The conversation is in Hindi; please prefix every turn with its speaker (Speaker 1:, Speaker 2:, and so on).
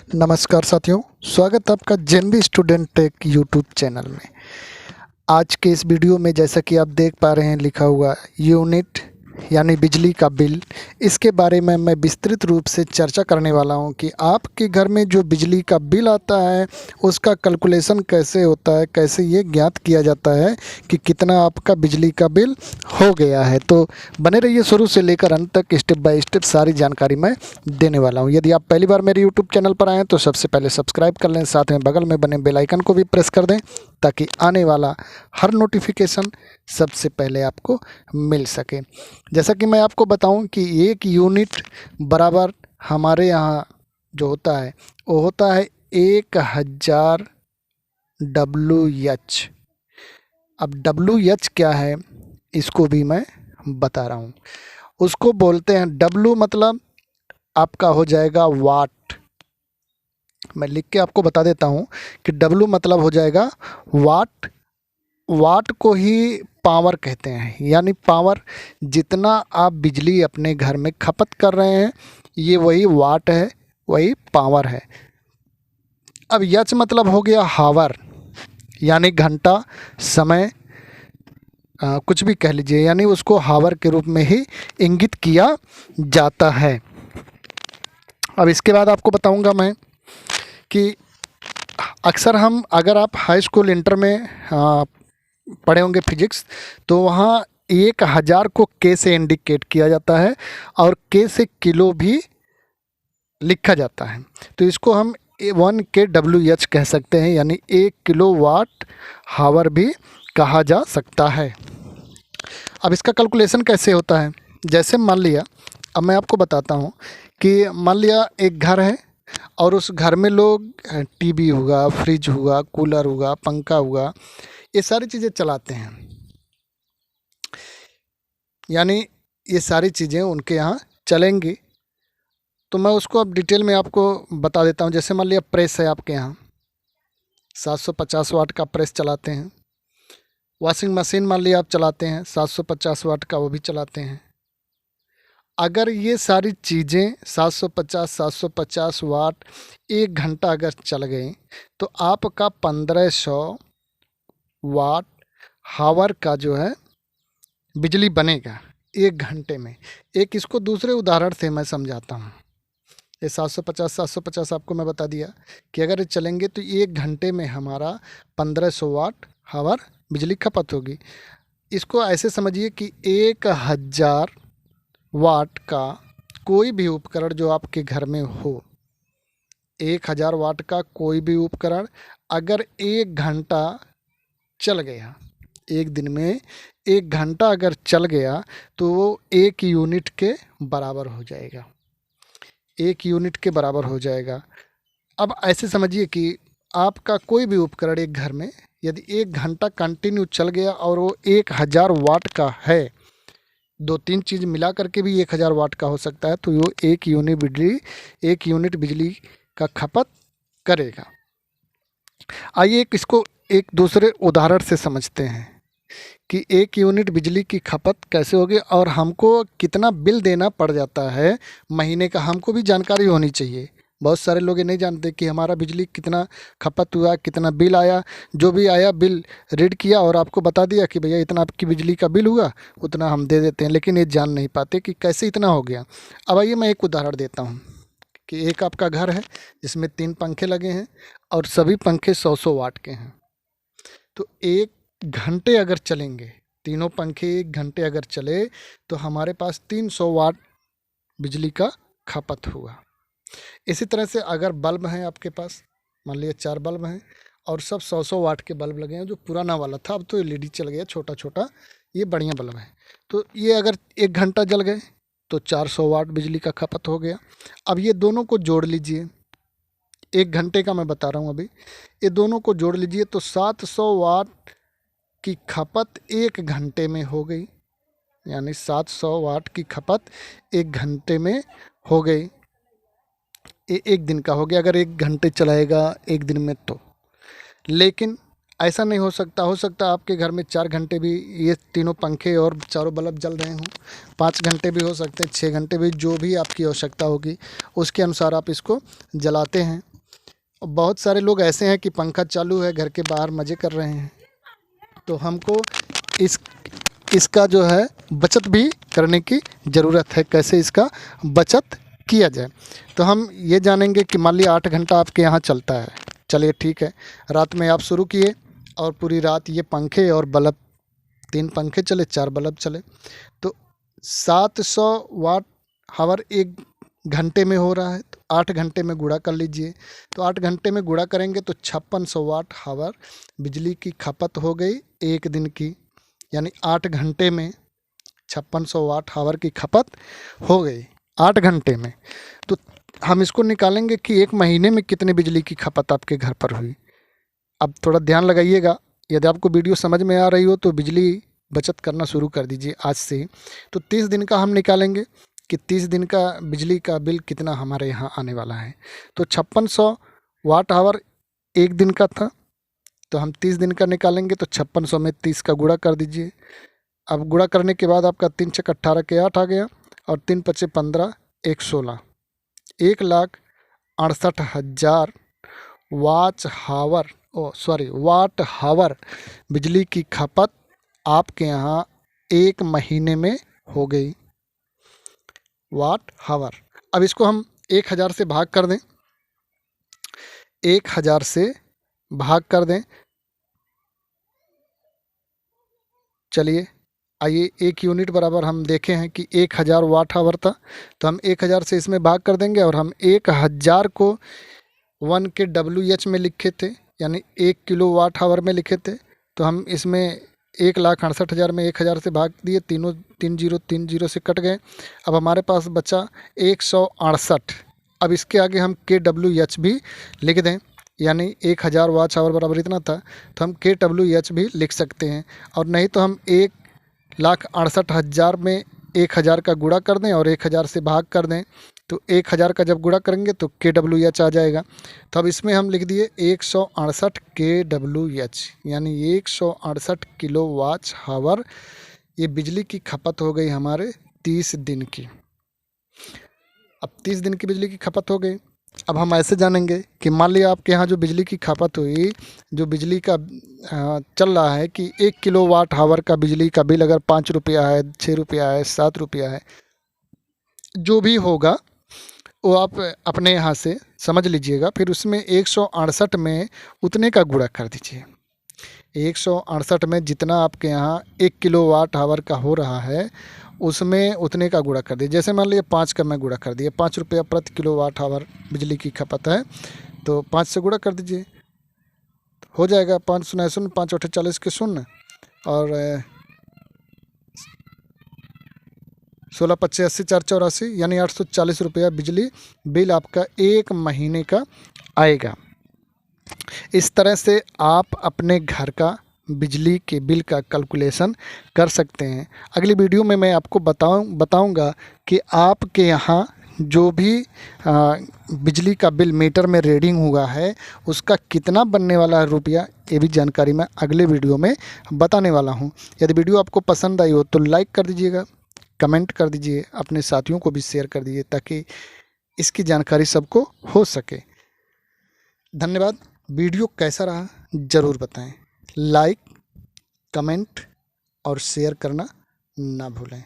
Speaker 1: नमस्कार साथियों, स्वागत है आपका जेनबी स्टूडेंट टेक यूट्यूब चैनल में। आज के इस वीडियो में जैसा कि आप देख पा रहे हैं लिखा हुआ यूनिट यानी बिजली का बिल, इसके बारे में मैं विस्तृत रूप से चर्चा करने वाला हूं कि आपके घर में जो बिजली का बिल आता है उसका कैलकुलेशन कैसे होता है, कैसे ये ज्ञात किया जाता है कि कितना आपका बिजली का बिल हो गया है। तो बने रहिए शुरू से लेकर अंत तक, स्टेप बाय स्टेप सारी जानकारी मैं देने वाला हूं। यदि आप पहली बार मेरे यूट्यूब चैनल पर आए हैं तो सबसे पहले सब्सक्राइब कर लें, साथ में बगल में बने बेल आइकन को भी प्रेस कर दें ताकि आने वाला हर नोटिफिकेशन सबसे पहले आपको मिल सके। जैसा कि मैं आपको बताऊं कि 1 यूनिट बराबर हमारे यहाँ जो होता है वो होता है 1000 WH। अब WH क्या है इसको भी मैं बता रहा हूँ। उसको बोलते हैं W, मतलब आपका हो जाएगा वाट। मैं लिख के आपको बता देता हूँ कि W मतलब हो जाएगा वाट। वाट को ही पावर कहते हैं, यानी पावर जितना आप बिजली अपने घर में खपत कर रहे हैं ये वही वाट है, वही पावर है। अब एच मतलब हो गया हावर, यानी घंटा, समय, कुछ भी कह लीजिए, यानी उसको हावर के रूप में ही इंगित किया जाता है। अब इसके बाद आपको बताऊंगा मैं कि अक्सर हम, अगर आप हाई स्कूल इंटर में पढ़े होंगे फिजिक्स, तो वहाँ 1000 को के से इंडिकेट किया जाता है और के से किलो भी लिखा जाता है। तो इसको हम 1 kWh कह सकते हैं, यानी 1 किलोवाट हावर भी कहा जा सकता है। अब इसका कैलकुलेशन कैसे होता है, जैसे मान लिया, अब मैं आपको बताता हूँ कि मान लिया एक घर है और उस घर में लोग टीवी होगा, फ्रिज होगा, कूलर होगा, पंखा होगा, ये सारी चीज़ें चलाते हैं, यानी ये सारी चीज़ें उनके यहाँ चलेंगी। तो मैं उसको अब डिटेल में आपको बता देता हूँ। जैसे मान लिया प्रेस है आपके यहाँ, 750 वाट का प्रेस चलाते हैं। वॉशिंग मशीन मान लिया आप चलाते हैं, 750 वाट का वो भी चलाते हैं। अगर ये सारी चीज़ें 750 वाट 1 घंटा अगर चल गई तो आपका 1500 वाट हावर का जो है बिजली बनेगा 1 घंटे में। एक इसको दूसरे उदाहरण से मैं समझाता हूँ। ये 750 आपको मैं बता दिया कि अगर ये चलेंगे तो 1 घंटे में हमारा 1500 वाट हावर बिजली खपत होगी। इसको ऐसे समझिए कि 1000 वाट का कोई भी उपकरण जो आपके घर में हो, 1000 वाट का कोई भी उपकरण अगर 1 घंटा चल गया, एक दिन में 1 घंटा अगर चल गया तो वो 1 यूनिट के बराबर हो जाएगा, 1 यूनिट के बराबर हो जाएगा। अब ऐसे समझिए कि आपका कोई भी उपकरण एक घर में यदि 1 घंटा कंटिन्यू चल गया और वो 1000 वाट का है, 2-3 चीज़ मिला करके भी 1000 वाट का हो सकता है, तो वो 1 यूनिट बिजली का खपत करेगा। आइए इसको एक दूसरे उदाहरण से समझते हैं कि 1 यूनिट बिजली की खपत कैसे होगी और हमको कितना बिल देना पड़ जाता है महीने का, हमको भी जानकारी होनी चाहिए। बहुत सारे लोग ये नहीं जानते कि हमारा बिजली कितना खपत हुआ, कितना बिल आया। जो भी आया बिल रीड किया और आपको बता दिया कि भैया इतना आपकी बिजली का बिल हुआ, उतना हम दे देते हैं, लेकिन ये जान नहीं पाते कि कैसे इतना हो गया। अब आइए मैं एक उदाहरण देता हूँ कि एक आपका घर है जिसमें 3 पंखे लगे हैं और सभी पंखे 100 वाट के हैं। तो 1 घंटे अगर चलेंगे, तीनों पंखे 1 घंटे अगर चले तो हमारे पास 300 वाट बिजली का खपत हुआ। इसी तरह से अगर बल्ब हैं आपके पास, मान लिया 4 बल्ब हैं और सब 100 वाट के बल्ब लगे हैं। जो पुराना वाला था अब तो एलईडी चल गया, छोटा छोटा, ये बढ़िया बल्ब है। तो ये अगर 1 घंटा जल गए तो 400 वाट बिजली का खपत हो गया। अब ये दोनों को जोड़ लीजिए, 1 घंटे का मैं बता रहा हूँ अभी, ये दोनों को जोड़ लीजिए तो 700 वाट की खपत 1 घंटे में हो गई, यानी 700 वाट की खपत 1 घंटे में हो गई। एक दिन का हो गया अगर 1 घंटे चलाएगा 1 दिन में तो। लेकिन ऐसा नहीं हो सकता आपके घर में 4 घंटे भी ये तीनों पंखे और चारों बल्ब जल रहे हों, 5 घंटे भी हो सकते हैं, 6 घंटे भी, जो भी आपकी आवश्यकता होगी उसके अनुसार आप इसको जलाते हैं बहुत सारे लोग ऐसे हैं कि पंखा चालू है, घर के बाहर मज़े कर रहे हैं, तो हमको इसका जो है बचत भी करने की ज़रूरत है। कैसे इसका बचत किया जाए, तो हम ये जानेंगे कि मान लिया 8 घंटा आपके यहाँ चलता है। चलिए ठीक है, रात में आप शुरू किए और पूरी रात ये पंखे और बल्ब, 3 पंखे चले, 4 बल्ब चले, तो 700 वाट हावर 1 घंटे में हो रहा है। तो 8 घंटे में गुणा कर लीजिए, तो 8 घंटे में गुणा करेंगे तो 5600 वाट हावर बिजली की खपत हो गई एक दिन की, यानी 8 घंटे में 5600 वाट हावर की खपत हो गई 8 घंटे में। तो हम इसको निकालेंगे कि एक महीने में कितने बिजली की खपत आपके घर पर हुई। अब थोड़ा ध्यान लगाइएगा, यदि आपको वीडियो समझ में आ रही हो तो बिजली बचत करना शुरू कर दीजिए आज से ही। तो 30 दिन का हम निकालेंगे कि 30 दिन का बिजली का बिल कितना हमारे यहाँ आने वाला है। तो 5600 वाट आवर एक दिन का था, तो हम 30 दिन का निकालेंगे, तो 5600 में 30 का गुणा कर दीजिए। अब गुणा करने के बाद आपका 3 छक 18 के 8 आ गया, और 3 पचे 15, 1 16, 1,68,000 वाट हावर बिजली की खपत आपके यहाँ एक महीने में हो गई वाट हावर। अब इसको हम 1000 से भाग कर दें, 1000 से भाग कर दें। चलिए आइए, 1 यूनिट बराबर हम देखे हैं कि 1000 वाट हावर था, तो हम 1000 से इसमें भाग कर देंगे, और हम 1000 को 1 के WH में लिखे थे, यानी 1 किलो वाट हावर में लिखे थे। तो हम इसमें 1,68,000 में 1000 से भाग दिए, तीनों 30 से कट गए। अब हमारे पास बचा 168। अब इसके आगे हम KWH भी लिख दें, यानी 1000 वाट हावर बराबर इतना था, तो हम KWH भी लिख सकते हैं। और नहीं तो हम 1,68,000 में 1000 का गुणा कर दें और 1000 से भाग कर दें, तो 1000 का जब गुणा करेंगे तो KWH आ जाएगा। तो अब इसमें हम लिख दिए 168 KWH, यानी 168 किलो वाट हावर ये बिजली की खपत हो गई हमारे 30 दिन की। अब 30 दिन की बिजली की खपत हो गई। अब हम ऐसे जानेंगे कि मान लिया आपके यहाँ जो बिजली की खपत हुई, जो बिजली का चल रहा है कि 1 किलो वाट हावर का बिजली का बिल अगर 5 रुपया है, 6 रुपया है, 7 रुपया है, जो भी होगा वो आप अपने यहाँ से समझ लीजिएगा। फिर उसमें 168 में उतने का गुणा कर दीजिए। 168 में जितना आपके यहाँ 1 किलो वाट हावर का हो रहा है, उसमें उतने का गुणा कर दीजिए। जैसे मान लीजिए 5 का मैं गुणा कर दिया, 5 रुपया प्रति किलो वाट हावर बिजली की खपत है, तो 5 से गुणा कर दीजिए, हो जाएगा 5 शून्य शून्य, 5 8 40 के शून्य, और 16 पच्चीस 80 4 84, यानी 840 रुपया बिजली बिल आपका एक महीने का आएगा। इस तरह से आप अपने घर का बिजली के बिल का कैलकुलेशन कर सकते हैं। अगली वीडियो में मैं आपको बताऊंगा कि आपके यहाँ जो भी बिजली का बिल मीटर में रीडिंग हुआ है उसका कितना बनने वाला है रुपया, ये भी जानकारी मैं अगले वीडियो में बताने वाला हूँ। यदि वीडियो आपको पसंद आई हो तो लाइक कर दीजिएगा, कमेंट कर दीजिए, अपने साथियों को भी शेयर कर दीजिए ताकि इसकी जानकारी सबको हो सके। धन्यवाद। वीडियो कैसा रहा ज़रूर बताएं। लाइक, कमेंट और शेयर करना ना भूलें।